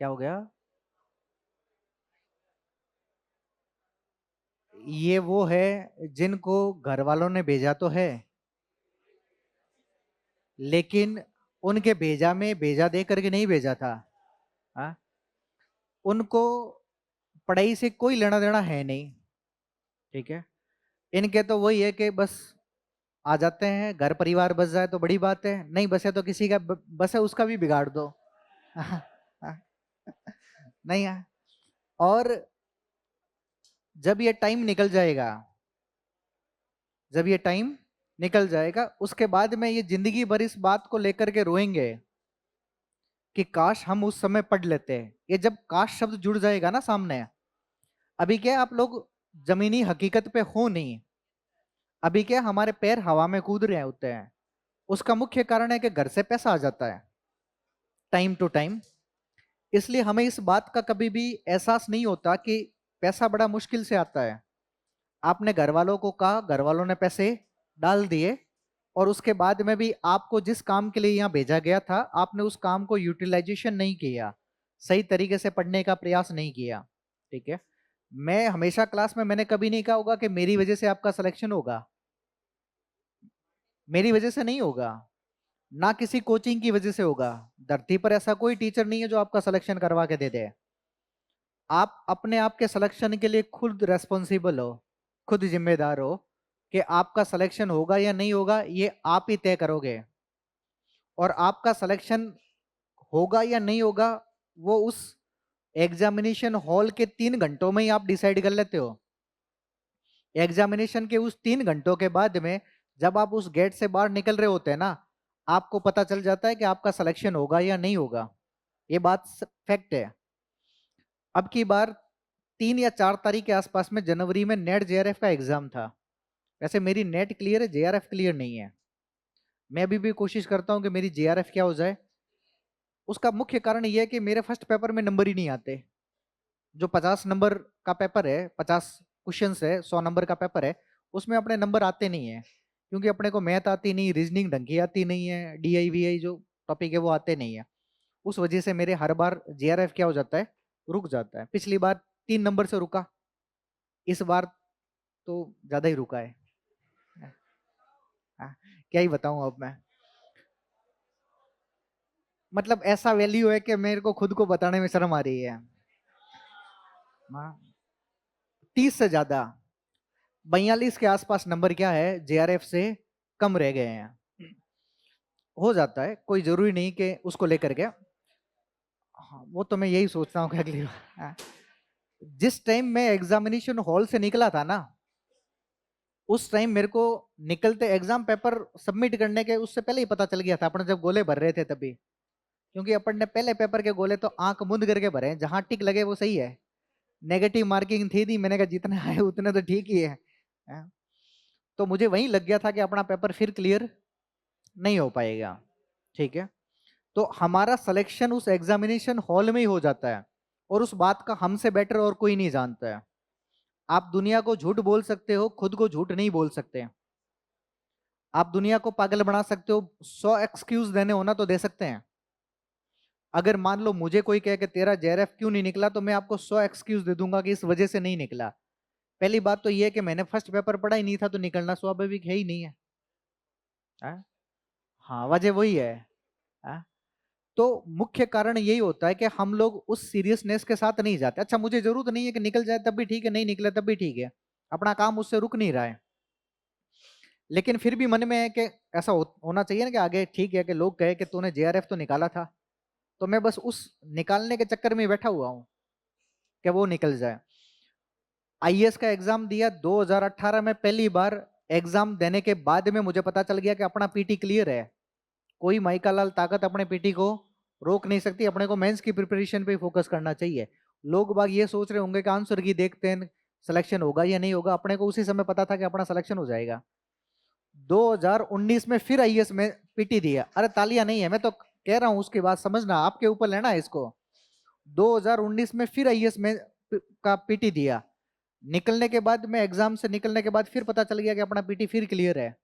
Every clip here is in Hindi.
क्या हो गया? ये वो है जिनको घर वालों ने भेजा तो है, लेकिन उनके भेजा में भेजा दे करके नहीं भेजा था। हाँ, उनको पढ़ाई से कोई लेना देना है नहीं। ठीक है, इनके तो वही है कि बस आ जाते हैं, घर परिवार बस जाए तो बड़ी बात है, नहीं बसे तो किसी का बस है उसका भी बिगाड़ दो। नहीं है। और जब ये टाइम निकल जाएगा, जब ये टाइम निकल जाएगा उसके बाद में ये जिंदगी भर इस बात को लेकर के रोएंगे कि काश हम उस समय पढ़ लेते। ये जब काश शब्द जुड़ जाएगा ना सामने, अभी क्या आप लोग जमीनी हकीकत पे हो नहीं, अभी क्या हमारे पैर हवा में कूद रहे होते हैं। उसका मुख्य कारण है कि घर से पैसा आ जाता है टाइम टू टाइम, इसलिए हमें इस बात का कभी भी एहसास नहीं होता कि पैसा बड़ा मुश्किल से आता है। आपने घर वालों को कहा, घर वालों ने पैसे डाल दिए, और उसके बाद में भी आपको जिस काम के लिए यहाँ भेजा गया था आपने उस काम को यूटिलाइजेशन नहीं किया, सही तरीके से पढ़ने का प्रयास नहीं किया। ठीक है, मैं हमेशा क्लास में मैंने कभी नहीं कहा होगा कि मेरी वजह से आपका सिलेक्शन होगा, मेरी वजह से नहीं होगा, ना किसी कोचिंग की वजह से होगा। धरती पर ऐसा कोई टीचर नहीं है जो आपका सिलेक्शन करवा के दे दे। आप अपने आप के सिलेक्शन के लिए खुद रेस्पॉन्सिबल हो, खुद जिम्मेदार हो कि आपका सिलेक्शन होगा या नहीं होगा, ये आप ही तय करोगे। और आपका सिलेक्शन होगा या नहीं होगा वो उस एग्जामिनेशन हॉल के 3 घंटों में ही आप डिसाइड कर लेते हो। एग्जामिनेशन के उस 3 घंटों के बाद में जब आप उस गेट से बाहर निकल रहे होते हैं ना, आपको पता चल जाता है कि आपका सिलेक्शन होगा या नहीं होगा। ये बात फैक्ट है। अब की बार 3 या 4 तारीख के आसपास में जनवरी में नेट जेआरएफ का एग्जाम था। वैसे मेरी नेट क्लियर है, जेआरएफ क्लियर नहीं है। मैं अभी भी कोशिश करता हूं कि मेरी जेआरएफ क्या हो जाए। उसका मुख्य कारण यह है कि मेरे फर्स्ट पेपर में नंबर ही नहीं आते। जो 50 नंबर का पेपर है, 50 क्वेश्चन है, 100 नंबर का पेपर है, उसमें अपने नंबर आते नहीं है, क्योंकि अपने को मैथ आती नहीं, रीजनिंग ढंग की आती नहीं है, डीआई वीआई जो टॉपिक है वो आते नहीं है। उस वजह से मेरे हर बार जेआरएफ क्या हो जाता है, रुक जाता है। पिछली बार 3 नंबर से रुका, इस बार तो ज्यादा ही रुका है। हाँ, क्या ही बताऊं अब मैं। मतलब ऐसा वैल्यू है कि मेरे को खुद को बताने में शर्म आ रही है। हाँ, 30 से ज्यादा, 42 के आसपास नंबर क्या है जेआरएफ से कम रह गए हैं। हो जाता है, कोई जरूरी नहीं कि उसको लेकर के। हाँ, वो तो मैं यही सोचता हूँ कि अगली बार। हाँ, जिस टाइम मैं एग्जामिनेशन हॉल से निकला था ना, उस टाइम मेरे को निकलते एग्जाम पेपर सबमिट करने के उससे पहले ही पता चल गया था, अपन जब गोले भर रहे थे तभी। क्योंकि अपन ने पहले पेपर के गोले तो आंख मूंद करके भरे, जहां टिक लगे वो सही है। नेगेटिव मार्किंग थी नहीं, मैंने कहा जितने आए उतने तो ठीक ही है। हाँ, तो मुझे वहीं लग गया था कि अपना पेपर फिर क्लियर नहीं हो पाएगा। ठीक है, तो हमारा सिलेक्शन उस एग्जामिनेशन हॉल में ही हो जाता है, और उस बात का हमसे बेटर और कोई नहीं जानता है। आप दुनिया को झूठ बोल सकते हो, खुद को झूठ नहीं बोल सकते। आप दुनिया को पागल बना सकते हो, 100 एक्सक्यूज देने होना तो दे सकते हैं। अगर मान लो मुझे कोई कहे कि तेरा जेआरएफ क्यों नहीं निकला, तो मैं आपको 100 एक्सक्यूज दे दूंगा कि इस वजह से नहीं निकला। पहली बात तो यह है कि मैंने फर्स्ट पेपर पढ़ा ही नहीं था, तो निकलना स्वाभाविक है ही नहीं है। हाँ, हाँ, वजह वही है। हाँ? तो मुख्य कारण यही होता है कि हम लोग उस सीरियसनेस के साथ नहीं जाते। अच्छा, मुझे जरूरत नहीं है कि निकल जाए तब भी ठीक है, नहीं निकले तब भी ठीक है, अपना काम उससे रुक नहीं रहा है। लेकिन फिर भी मन में है कि ऐसा होना चाहिए ना कि आगे ठीक है कि लोग कहे कि तूने जेआरएफ तो निकाला था, तो मैं बस उस निकालने के चक्कर में बैठा हुआ हूं कि वो निकल जाए। आईएएस का एग्जाम दिया 2018 में पहली बार। एग्जाम देने के बाद में मुझे पता चल गया कि अपना पीटी क्लियर है। कोई माइका लाल ताकत अपने पीटी को रोक नहीं सकती। अपने को मेंस की प्रिपरेशन पे फोकस करना चाहिए। लोग बाग ये सोच रहे होंगे कि आंसर की देखते हैं सिलेक्शन होगा या नहीं होगा, अपने को उसी समय पता था कि अपना सिलेक्शन हो जाएगा। 2019 में फिर आईएएस में पीटी दिया। अरे तालियां नहीं है, मैं तो कह रहा हूं उसकी बात समझना, आपके ऊपर लेना है इसको। 2019 में फिर आईएएस में का पीटी दिया। निकलने के बाद में एग्जाम से निकलने के बाद फिर पता चल गया कि अपना पीटी फिर क्लियर है,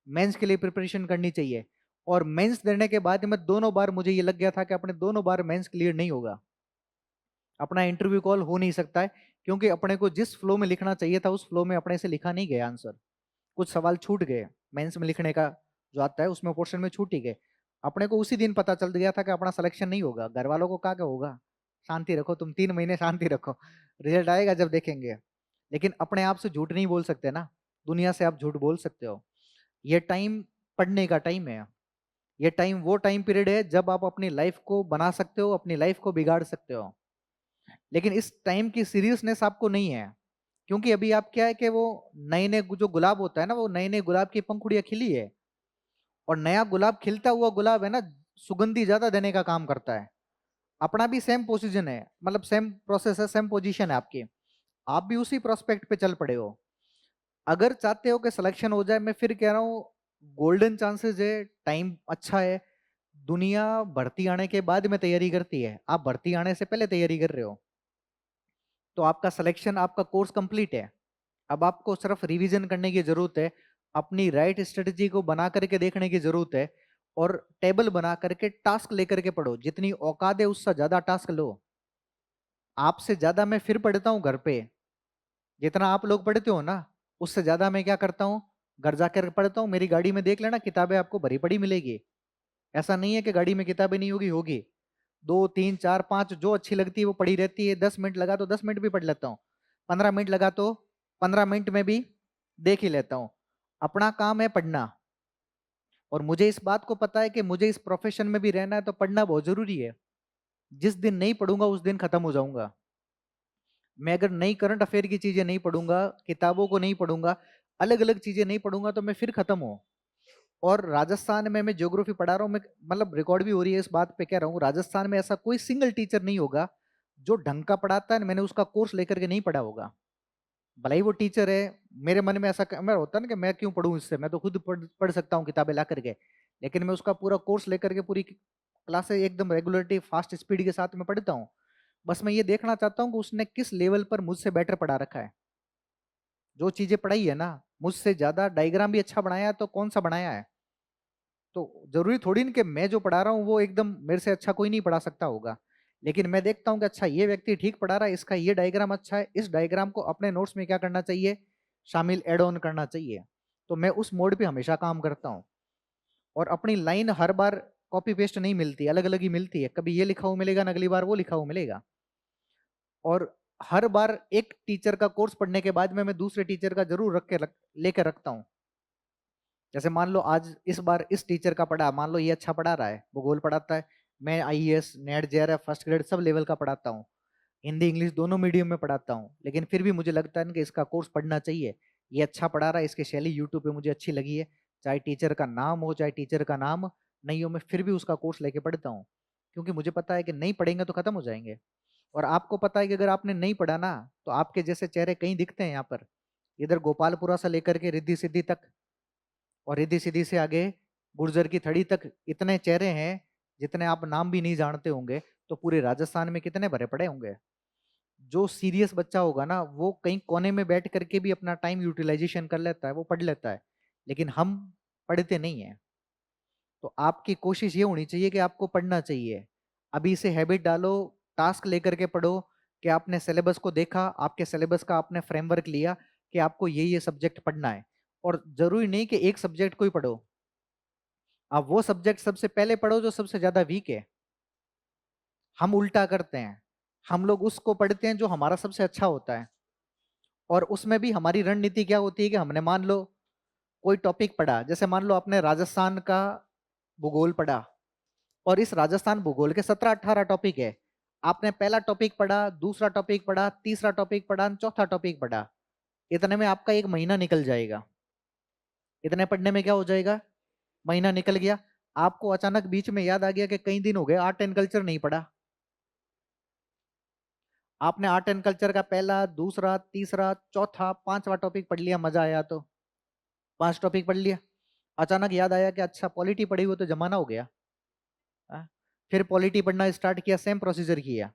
मेंस के लिए प्रिपरेशन करनी चाहिए। और मेंस देने के बाद में दोनों बार मुझे ये लग गया था कि अपने दोनों बार मेंस क्लियर नहीं होगा। अपना इंटरव्यू कॉल हो नहीं सकता है, क्योंकि अपने को जिस फ्लो में लिखना चाहिए था उस फ्लो में अपने से लिखा नहीं गया आंसर। कुछ सवाल छूट गए, मेंस में लिखने का जो आता है उसमें पोर्शन में छूट ही गए। अपने को उसी दिन पता चल गया था कि अपना सिलेक्शन नहीं होगा। घर वालों को क्या होगा, शांति रखो तुम, 3 महीने शांति रखो, रिजल्ट आएगा जब देखेंगे। लेकिन अपने आप से झूठ नहीं बोल सकते ना, दुनिया से आप झूठ बोल सकते हो। ये टाइम पढ़ने का टाइम है। ये टाइम वो टाइम पीरियड है जब आप अपनी लाइफ को बना सकते हो, अपनी लाइफ को बिगाड़ सकते हो। लेकिन इस टाइम की सीरियसनेस आपको नहीं है, क्योंकि अभी आप क्या है कि वो नए नए जो गुलाब होता है ना, वो नए नए गुलाब की पंखुड़ियां खिली है। और नया गुलाब, खिलता हुआ गुलाब है ना, सुगंधी ज्यादा देने का काम करता है। अपना भी सेम पोजीशन है, मतलब सेम प्रोसेस है, सेम पोजीशन है आपकी। आप भी उसी प्रोस्पेक्ट पे चल पड़े हो। अगर चाहते हो कि सिलेक्शन हो जाए, मैं फिर कह रहा हूँ गोल्डन चांसेस है, टाइम अच्छा है। दुनिया भर्ती आने के बाद में तैयारी करती है, आप भर्ती आने से पहले तैयारी कर रहे हो। तो आपका सिलेक्शन, आपका कोर्स कंप्लीट है। अब आपको सिर्फ रिवीजन करने की जरूरत है, अपनी राइट स्ट्रेटजी को बना करके देखने की जरूरत है, और टेबल बना करके टास्क लेकर के पढ़ो। जितनी औकात है उससे ज्यादा टास्क लो। आपसे ज्यादा मैं फिर पढ़ता हूँ घर पे, जितना आप लोग पढ़ते हो ना उससे ज्यादा मैं क्या करता हूँ, घर जाकर पढ़ता हूँ। मेरी गाड़ी में देख लेना, किताबें आपको भरी पड़ी मिलेगी। ऐसा नहीं है कि गाड़ी में किताबें नहीं होगी, होगी। 2 3 4 5 जो अच्छी लगती है वो पड़ी रहती है। 10 मिनट लगा तो 10 मिनट भी पढ़ लेता हूँ, 15 मिनट लगा तो 15 मिनट में भी देख ही लेता हूँ। अपना काम है पढ़ना, और मुझे इस बात को पता है कि मुझे इस प्रोफेशन में भी रहना है, तो पढ़ना बहुत जरूरी है। जिस दिन नहीं पढ़ूंगा उस दिन खत्म हो जाऊंगा। मैं अगर नई करंट अफेयर की चीजें नहीं पढ़ूंगा, किताबों को नहीं पढ़ूंगा, अलग अलग चीजें नहीं पढ़ूंगा, तो मैं फिर खत्म हूँ। और राजस्थान में मैं ज्योग्राफी पढ़ा रहा हूँ, मैं मतलब रिकॉर्ड भी हो रही है इस बात पे कह रहा हूँ, राजस्थान में ऐसा कोई सिंगल टीचर नहीं होगा जो ढंग का पढ़ाता है, मैंने उसका कोर्स लेकर के नहीं पढ़ा होगा। भले ही वो टीचर है, मेरे मन में ऐसा मैं होता ना कि मैं क्यों पढ़ूं इससे, मैं तो खुद पढ़ सकता हूँ किताबें ला करके। लेकिन मैं उसका पूरा कोर्स लेकर के पूरी क्लासेस एकदम रेगुलरिटी फास्ट स्पीड के साथ में पढ़ता हूँ। बस मैं ये देखना चाहता हूँ कि उसने किस लेवल पर मुझसे बेटर पढ़ा रखा है। जो चीजें पढ़ाई है ना, मुझसे ज्यादा डायग्राम भी अच्छा बनाया है, तो कौन सा बनाया है। तो जरूरी थोड़ी ना कि मैं जो पढ़ा रहा हूँ वो एकदम मेरे से अच्छा कोई नहीं पढ़ा सकता होगा। लेकिन मैं देखता हूँ कि अच्छा ये व्यक्ति ठीक पढ़ा रहा है, इसका ये डायग्राम अच्छा है, इस डायग्राम को अपने नोट्स में क्या करना चाहिए, शामिल एड ऑन करना चाहिए। तो मैं उस मोड पे हमेशा काम करता हूँ। और अपनी लाइन हर बार कॉपी पेस्ट नहीं मिलती, अलग अलग ही मिलती है। कभी ये लिखा हुआ मिलेगा ना, अगली बार वो लिखा हुआ मिलेगा। और हर बार एक टीचर का कोर्स पढ़ने के बाद में मैं दूसरे टीचर का जरूर लेकर रखता हूँ। जैसे मान लो आज इस बार इस टीचर का पढ़ा, मान लो ये अच्छा पढ़ा रहा है, भूगोल पढ़ाता है, मैं IAS net JRF first grade sub level का पढ़ाता हूँ, हिंदी इंग्लिश दोनों मीडियम में पढ़ाता हूँ। लेकिन फिर भी मुझे लगता है ना कि इसका कोर्स पढ़ना चाहिए, ये अच्छा पढ़ा रहा है, इसकी शैली यूट्यूब पे मुझे अच्छी लगी है। चाहे टीचर का नाम हो चाहे टीचर का नाम नहीं हो, मैं फिर भी उसका कोर्स लेके पढ़ता हूँ। क्योंकि मुझे पता है कि नहीं पढ़ेंगे तो खत्म हो जाएंगे। और आपको पता है कि अगर आपने नहीं पढ़ा ना, तो आपके जैसे चेहरे कहीं दिखते हैं यहाँ पर, इधर गोपालपुरा से लेकर के रिद्धि सिद्धि तक, और रिद्धि सिद्धि से आगे गुर्जर की थड़ी तक, इतने चेहरे हैं जितने आप नाम भी नहीं जानते होंगे। तो पूरे राजस्थान में कितने भरे पड़े होंगे। जो सीरियस बच्चा होगा ना, वो कहीं कोने में बैठ करके भी अपना टाइम यूटिलाइजेशन कर लेता है, वो पढ़ लेता है। लेकिन हम पढ़ते नहीं है। तो आपकी कोशिश ये होनी चाहिए कि आपको पढ़ना चाहिए। अभी से हैबिट डालो, टास्क लेकर के पढ़ो, कि आपने सिलेबस को देखा, आपके सिलेबस का आपने फ्रेमवर्क लिया कि आपको ये सब्जेक्ट पढ़ना है। और जरूरी नहीं कि एक सब्जेक्ट को ही पढ़ो, आप वो सब्जेक्ट सबसे पहले पढ़ो जो सबसे ज्यादा वीक है। हम उल्टा करते हैं, हम लोग उसको पढ़ते हैं जो हमारा सबसे अच्छा होता है। और उसमें भी हमारी रणनीति क्या होती है कि हमने मान लो कोई टॉपिक पढ़ा, जैसे मान लो आपने राजस्थान का भूगोल पढ़ा, और इस राजस्थान भूगोल के 17 18 टॉपिक है। आपने पहला टॉपिक पढ़ा, दूसरा टॉपिक पढ़ा, तीसरा टॉपिक पढ़ा, चौथा टॉपिक पढ़ा। इतने में आपका एक महीना निकल जाएगा। इतने पढ़ने में क्या हो जाएगा, महीना निकल गया। आपको अचानक बीच में याद आ गया कि कई दिन हो गए आर्ट एंड कल्चर नहीं पढ़ा। आपने आर्ट एंड कल्चर का पहला, दूसरा, तीसरा, चौथा, पांचवा टॉपिक पढ़ लिया, मजा आया तो 5 टॉपिक पढ़ लिया। अचानक याद आया कि अच्छा पॉलिटी पढ़ी हुई तो जमाना हो गया। हाँ? फिर पॉलिटी पढ़ना स्टार्ट किया, सेम प्रोसीजर किया।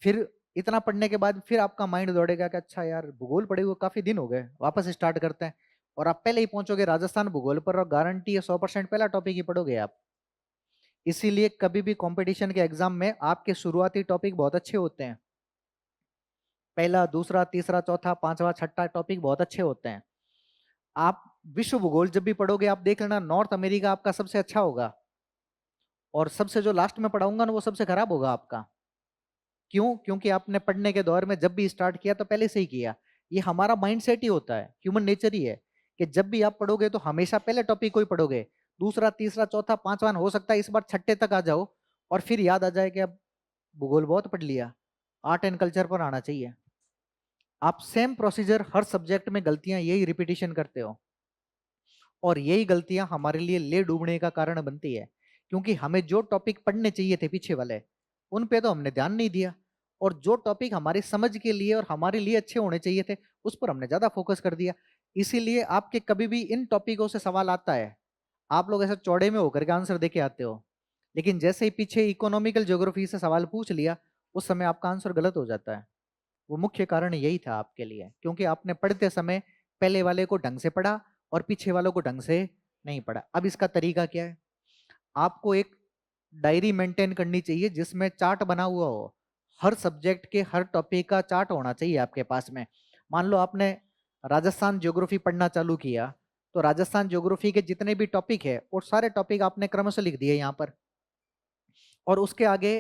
फिर इतना पढ़ने के बाद फिर आपका माइंड दौड़ेगा कि अच्छा यार भूगोल पढ़े हुए काफी दिन हो गए, वापस स्टार्ट करते हैं। और आप पहले ही पहुंचोगे राजस्थान भूगोल पर, और गारंटी है 100% पहला टॉपिक ही पढ़ोगे आप। इसीलिए कभी भी कंपटीशन के एग्जाम में आपके शुरुआती टॉपिक बहुत अच्छे होते हैं। पहला, दूसरा, तीसरा, चौथा, पांचवा, छठा टॉपिक बहुत अच्छे होते हैं। आप विश्व भूगोल जब भी पढ़ोगे आप देख लेना, नॉर्थ अमेरिका आपका सबसे अच्छा होगा और सबसे जो लास्ट में पढ़ाऊंगा ना वो सबसे खराब होगा आपका। क्यों? क्योंकि आपने पढ़ने के दौर में जब भी स्टार्ट किया तो पहले से ही किया। ये हमारा माइंडसेट ही होता है, ह्यूमन नेचर ही है कि जब भी आप पढ़ोगे तो हमेशा पहले टॉपिक को ही पढ़ोगे, दूसरा, तीसरा, चौथा, पांचवा, हो सकता है इस बार छठे तक आ जाओ और फिर याद आ जाए कि अब भूगोल बहुत पढ़ लिया, आर्ट एंड कल्चर पर आना चाहिए। आप सेम प्रोसीजर हर सब्जेक्ट में गलतियां यही रिपीटिशन करते हो और यही गलतियां हमारे लिए ले डूबने का कारण बनती है, क्योंकि हमें जो टॉपिक पढ़ने चाहिए थे पीछे वाले उन पे तो हमने ध्यान नहीं दिया और जो टॉपिक हमारी समझ के लिए और हमारे लिए अच्छे होने चाहिए थे उस पर हमने ज्यादा फोकस कर दिया। इसीलिए आपके कभी भी इन टॉपिकों से सवाल आता है, आप लोग ऐसा चौड़े में होकर के आंसर देके आते हो, लेकिन जैसे ही पीछे इकोनॉमिकल ज्योग्राफी से सवाल पूछ लिया उस समय आपका आंसर गलत हो जाता है। वो मुख्य कारण यही था आपके लिए, क्योंकि आपने पढ़ते समय पहले वाले को ढंग से पढ़ा और पीछे वालों को ढंग से नहीं पढ़ा। अब इसका तरीका क्या है? आपको एक डायरी मेंटेन करनी चाहिए जिसमें चार्ट बना हुआ हो, हर सब्जेक्ट के हर टॉपिक का चार्ट होना चाहिए आपके पास में। मान लो आपने राजस्थान ज्योग्राफी पढ़ना चालू किया तो राजस्थान ज्योग्राफी के जितने भी टॉपिक है और सारे टॉपिक आपने क्रमशः लिख दिए यहाँ पर, और उसके आगे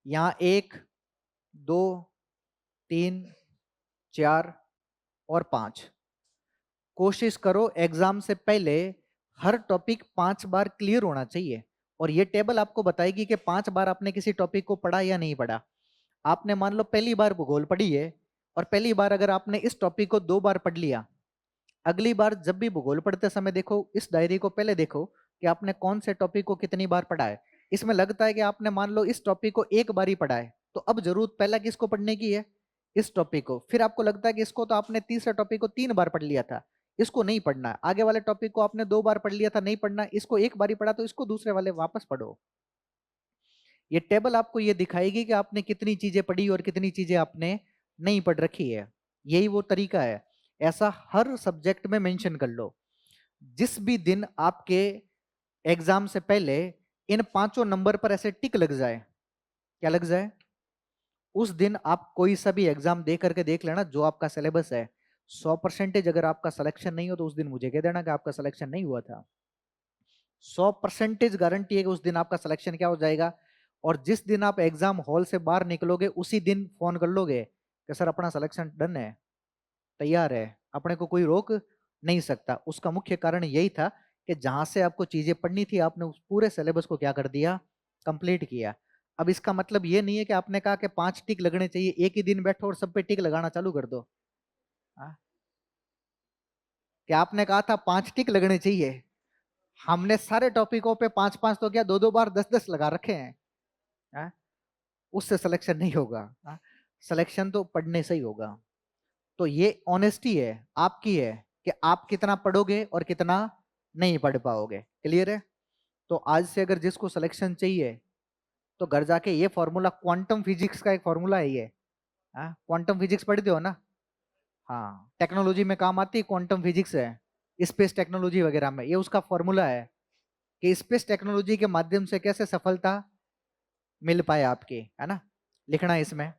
यहाँ 1, 2, 3, 4 और 5। कोशिश करो एग्जाम से पहले हर टॉपिक 5 बार क्लियर होना चाहिए और ये टेबल आपको बताएगी कि 5 बार आपने किसी टॉपिक को पढ़ा या नहीं पढ़ा। आपने मान लो पहली बार भूगोल पढ़ी है और पहली बार अगर आपने इस टॉपिक को 2 बार पढ़ लिया, अगली बार जब भी भूगोल पढ़ते समय देखो इस डायरी को पहले देखो कि आपने कौन से टॉपिक को कितनी बार पढ़ा है। इसमें लगता है कि आपने मान लो इस टॉपिक को 1 बार ही पढ़ा है तो अब जरूरत पहला किसको पढ़ने की है? इस टॉपिक को। फिर आपको लगता है कि इसको तो आपने तीसरा टॉपिक को 3 बार पढ़ लिया था, इसको नहीं पढ़ना है। आगे वाले टॉपिक को आपने 2 बार पढ़ लिया था, नहीं पढ़ना, इसको 1 बार ही पढ़ा तो इसको दूसरे वाले वापस पढ़ो। ये टेबल आपको ये दिखाएगी कि आपने कितनी चीजें पढ़ी और कितनी चीजें आपने नहीं पढ़ रखी है। यही वो तरीका है, ऐसा हर सब्जेक्ट में मेंशन कर लो। जिस भी दिन आपके एग्जाम से पहले इन 5 नंबर पर ऐसे टिक लग जाए, क्या लग जाए, उस दिन आप कोई सा भी एग्जाम दे करके देख लेना जो आपका सिलेबस है, 100% अगर आपका सिलेक्शन नहीं हो तो उस दिन मुझे कह देना कि आपका सिलेक्शन नहीं हुआ था। 100% गारंटी है कि उस दिन आपका सिलेक्शन क्या हो जाएगा। और जिस दिन आप एग्जाम हॉल से बाहर निकलोगे उसी दिन फोन कर लोगे कि सर अपना सिलेक्शन डन है, तैयार है, अपने को कोई रोक नहीं सकता। उसका मुख्य कारण यही था कि जहां से आपको चीजें पढ़नी थी आपने उस पूरे सिलेबस को क्या कर दिया, कंप्लीट किया। अब इसका मतलब ये नहीं है कि आपने कहा कि 5 टिक लगने चाहिए, एक ही दिन बैठो और सब पे टिक लगाना चालू कर दो। कि आपने कहा था 5 टिक लगने चाहिए, हमने सारे टॉपिकों पे 5-5 तो क्या 2-2 बार 10-10 लगा रखे हैं। उससे सिलेक्शन नहीं होगा। सिलेक्शन तो पढ़ने से ही होगा। तो ये ऑनेस्टी है आपकी, है कि आप कितना पढ़ोगे और कितना नहीं पढ़ पाओगे। क्लियर है? तो आज से अगर जिसको सिलेक्शन चाहिए तो घर जाके ये फॉर्मूला, क्वांटम फिजिक्स का एक फॉर्मूला है ये, क्वांटम फिजिक्स पढ़ते हो ना? हाँ, टेक्नोलॉजी में काम आती है, क्वांटम फिजिक्स है, स्पेस टेक्नोलॉजी वगैरह में, ये उसका फॉर्मूला है कि स्पेस टेक्नोलॉजी के माध्यम से कैसे सफलता मिल पाए आपकी, है ना? लिखना है इसमें।